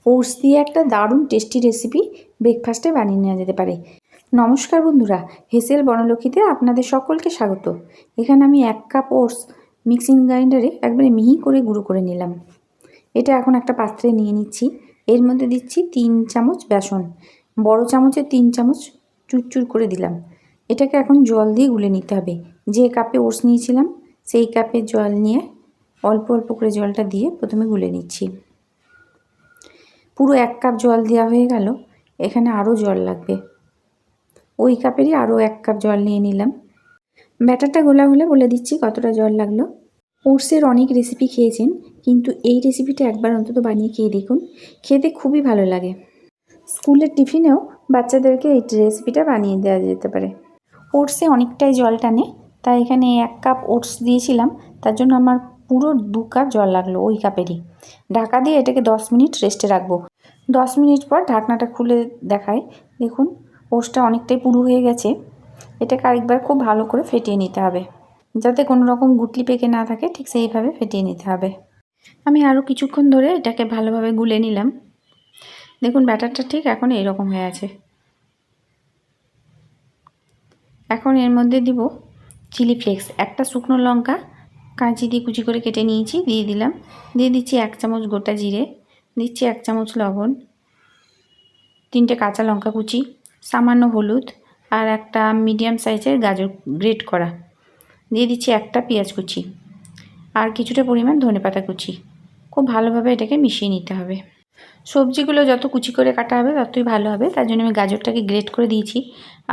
Oats দিয়ে একটা দারুণ টেস্টি রেসিপি ব্রেকফাস্টে বানিয়ে নেওয়া যেতে পারে। নমস্কার বন্ধুরা, হেসেল বনলক্ষ্মীতে আপনাদের সকলকে স্বাগত। এখানে আমি 1 কাপ ওটস মিক্সিং গ্রাইন্ডারে একবারে মিহি করে গুঁড়ো করে নিলাম। এটা এখন একটা পাত্রে নিয়ে নিচ্ছি। এর মধ্যে দিচ্ছি 3 চামচ বেসন, বড় চামচে 3 চামচ চুরচুর করে দিলাম। এটাকে এখন জল দিয়ে গুলে নিতে হবে। যে কাপে ওটস নিয়েছিলাম সেই কাপে জল নিয়ে অল্প অল্প করে জলটা দিয়ে প্রথমে গুলে নিচ্ছি। পুরো 1 কাপ জল দেওয়া হয়ে গেল। এখানে আরও জল লাগবে, ওই কাপেরই আরও 1 কাপ জল নিয়ে নিলাম। ব্যাটারটা গোলা হলে বলে দিচ্ছি কতটা জল লাগলো। ওটসের অনেক রেসিপি খেয়েছেন, কিন্তু এই রেসিপিটা একবার অন্তত বানিয়ে খেয়ে দেখুন, খেতে খুবই ভালো লাগে। স্কুলের টিফিনেও বাচ্চাদেরকে এই রেসিপিটা বানিয়ে দেওয়া যেতে পারে। ওটসে অনেকটাই জল টানে, তাই এখানে 1 কাপ ওটস দিয়েছিলাম, তার জন্য আমার পুরো 2 কাপ জল লাগলো ওই কাপেরই। ঢাকা দিয়ে এটাকে 10 মিনিট রেস্টে রাখবো। 10 মিনিট পর ঢাকনাটা খুলে দেখায়, দেখুন ওটসটা অনেকটাই পুরু হয়ে গেছে। এটাকে আরেকবার খুব ভালো করে ফেটিয়ে নিতে হবে, যাতে কোনো রকম গুটলি পেকে না থাকে, ঠিক সেইভাবে ফেটিয়ে নিতে হবে। আমি আরও কিছুক্ষণ ধরে এটাকে ভালোভাবে গুলে নিলাম। দেখুন ব্যাটারটা ঠিক এখন এইরকম হয়ে আছে। এখন এর মধ্যে দিব চিলি ফ্লেক্স, একটা শুকনো লঙ্কা কাঁচি দিয়ে কুচি করে কেটে নিয়েছি, দিয়ে দিলাম। দিয়ে দিচ্ছি 1 চামচ গোটা জিরে, দিচ্ছি 1 চামচ লবণ, 3টে কাঁচা লঙ্কা কুচি, সামান্য হলুদ আর একটা মিডিয়াম সাইজের গাজর গ্রেট করা, দিয়ে দিচ্ছি একটা পেঁয়াজ কুচি আর কিছুটা পরিমাণ ধনেপাতা কুচি। খুব ভালোভাবে এটাকে মিশিয়ে নিতে হবে। সবজিগুলো যত কুচি করে কাটা হবে ততই ভালো হবে, তার জন্য আমি গাজরটাকে গ্রেট করে দিয়েছি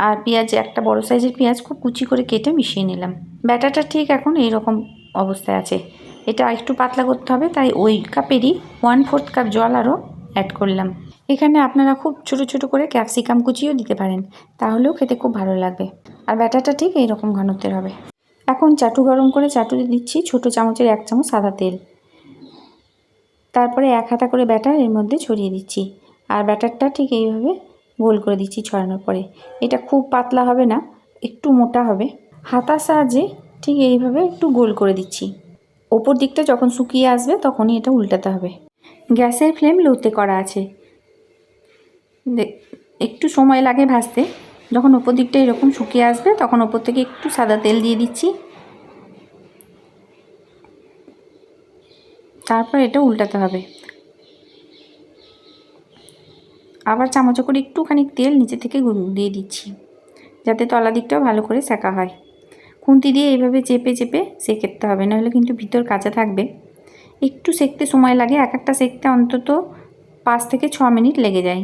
আর পেঁয়াজ, একটা বড় সাইজের পেঁয়াজ খুব কুচি করে কেটে মিশিয়ে নিলাম। ব্যাটারটা ঠিক এখন এইরকম অবস্থায় আছে। এটা একটু পাতলা করতে হবে, তাই ওই কাপেরই 1/4 কাপ জল আরও অ্যাড করলাম। এখানে আপনারা খুব ছোট ছোট করে ক্যাপসিকাম কুচিও দিতে পারেন, তাহলেও খেতে খুব ভালো লাগবে। আর ব্যাটারটা ঠিক এইরকম ঘনত্বের হবে। এখন চাটু গরম করে চাটুতে দিচ্ছি ছোটো চামচের 1 চামচ সাদা তেল। তারপরে 1 হাতা করে ব্যাটার এর মধ্যে ছড়িয়ে দিচ্ছি, আর ব্যাটারটা ঠিক এইভাবে গোল করে দিচ্ছি ছড়ানোর পরে। এটা খুব পাতলা হবে না, একটু মোটা হবে। হাতার সাহায্যে ঠিক এইভাবে একটু গোল করে দিচ্ছি। ওপর দিকটা যখন শুকিয়ে আসবে তখনই এটা উল্টাতে হবে। গ্যাসের ফ্লেম লোতে করা আছে। একটু সময় লাগে ভাজতে। যখন ওপর দিকটা এরকম শুকিয়ে আসবে তখন ওপর থেকে একটু সাদা তেল দিয়ে দিচ্ছি। তারপর এটা উল্টাতে হবে। আবার চামচে করে একটুখানি তেল নিচে থেকে দিয়ে দিচ্ছি, যাতে তলা দিকটাও ভালো করে সেঁকা হয়। খুন্তি দিয়ে এইভাবে চেপে চেপে সেঁকতে হবে, নাহলে কিন্তু ভিতর কাঁচা থাকবে। একটু সেঁকতে সময় লাগে, এক একটা সেঁকতে অন্তত 5 থেকে 6 মিনিট লেগে যায়।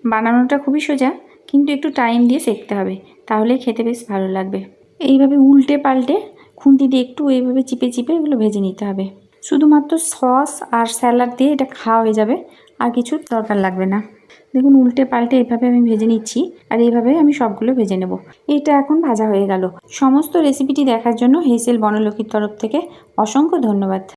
বানানোটা খুবই সোজা, কিন্তু একটু টাইম দিয়ে সেঁকতে হবে, তাহলে খেতে বেশ ভালো লাগবে। এইভাবে উল্টে পাল্টে খুন্তি দিয়ে একটু এইভাবে চিপে চিপে এগুলো ভেজে নিতে হবে। শুধুমাত্র সস আর স্যালাড দিয়ে এটা খাওয়া হয়ে যাবে, আর কিছু দরকার লাগবে না। দেখুন উল্টে পাল্টে এইভাবে আমি ভেজে নিচ্ছি, আর এইভাবে আমি সবগুলো ভেজে নেব। এটা এখন ভাজা হয়ে গেল। সমস্ত রেসিপিটি দেখার জন্য হেসেল বনলক্ষ্মীর তরফ থেকে অসংখ্য ধন্যবাদ।